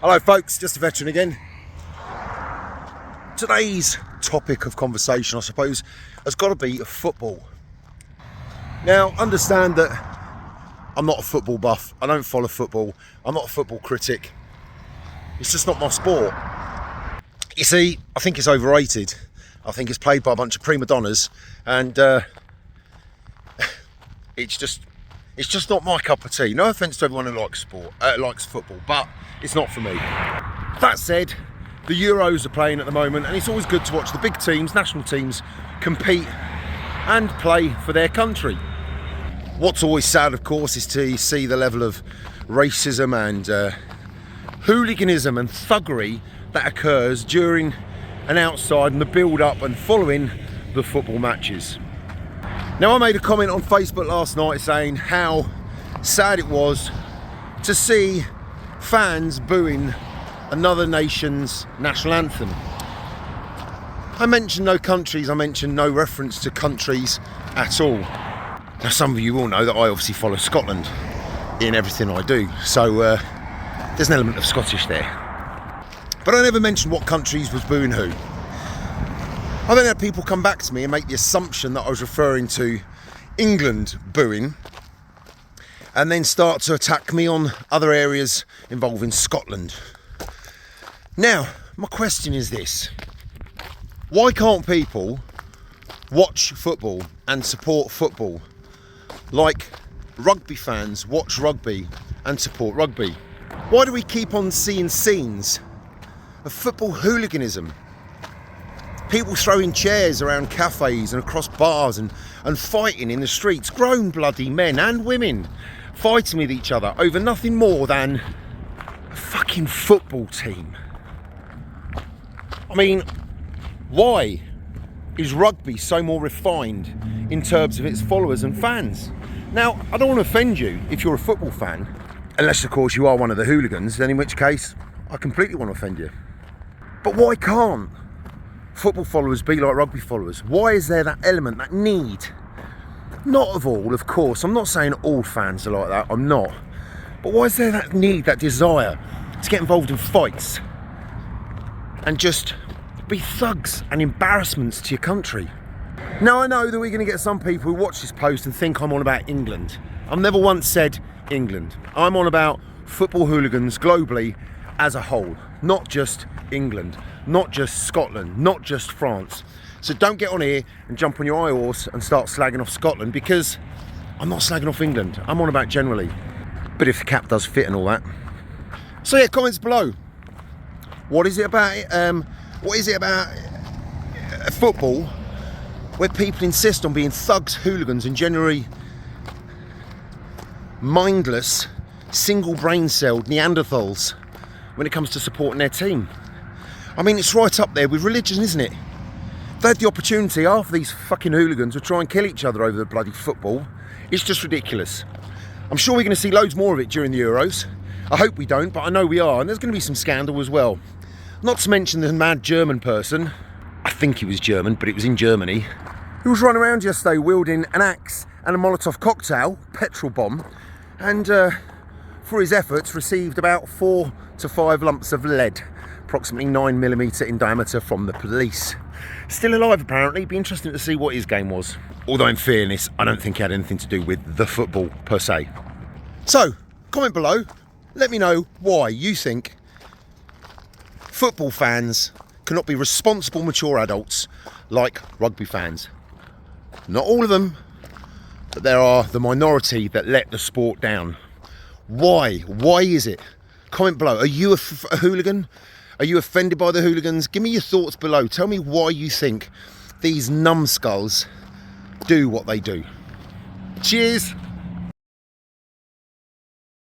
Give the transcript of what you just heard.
Hello folks, just a veteran again. Today's topic of conversation, I suppose, has got to be football. Now, understand that I'm not a football buff, I don't follow football, I'm not a football critic. It's just not my sport. You see, I think it's overrated. I think it's played by a bunch of prima donnas, and it's just not my cup of tea. No offence to everyone who likes football, but it's not for me. That said, the Euros are playing at the moment, and it's always good to watch the big teams, national teams, compete and play for their country. What's always sad, of course, is to see the level of racism and hooliganism and thuggery that occurs during and outside and the build-up and following the football matches. Now, I made a comment on Facebook last night saying how sad it was to see fans booing another nation's national anthem. I mentioned no countries, I mentioned no reference to countries at all. Now, some of you will know that I obviously follow Scotland in everything I do, so there's an element of Scottish there. But I never mentioned what countries was booing who. I then had people come back to me and make the assumption that I was referring to England booing, and then start to attack me on other areas involving Scotland. Now, my question is this: why can't people watch football and support football like rugby fans watch rugby and support rugby? Why do we keep on seeing scenes of football hooliganism? People throwing chairs around cafes and across bars and fighting in the streets. Grown bloody men and women fighting with each other over nothing more than a fucking football team. I mean, why is rugby so more refined in terms of its followers and fans? Now, I don't want to offend you if you're a football fan, unless of course you are one of the hooligans, then in which case I completely want to offend you. But why can't football followers be like rugby followers? Why is there that element, that need? Not of all, of course. I'm not saying all fans are like that, I'm not. But why is there that need, that desire to get involved in fights and just be thugs and embarrassments to your country? Now, I know that we're going to get some people who watch this post and think I'm on about England. I've never once said England. I'm on about football hooligans globally as a whole, not just England, not just Scotland, not just France. So don't get on here and jump on your high horse and start slagging off Scotland, because I'm not slagging off England. I'm on about generally. But if the cap does fit and all that. So yeah, comments below. What is it about football where people insist on being thugs, hooligans and generally mindless, single brain celled neanderthals when it comes to supporting their team? I mean, it's right up there with religion, isn't it? If they had the opportunity, half of these fucking hooligans would try and kill each other over the bloody football. It's just ridiculous. I'm sure we're going to see loads more of it during the Euros. I hope we don't, but I know we are, and there's going to be some scandal as well. Not to mention the mad German person, I think he was German, but it was in Germany, who was running around yesterday wielding an axe and a Molotov cocktail, petrol bomb, and for his efforts received about 4 to 5 lumps of lead, approximately 9mm in diameter, from the police. Still alive apparently. Be interesting to see what his game was. Although in fairness, I don't think it had anything to do with the football per se. So, comment below, let me know why you think football fans cannot be responsible, mature adults like rugby fans. Not all of them, but there are the minority that let the sport down. Why? Why is it? Comment below. Are you a hooligan? Are you offended by the hooligans? Give me your thoughts below. Tell me why you think these numbskulls do what they do. Cheers.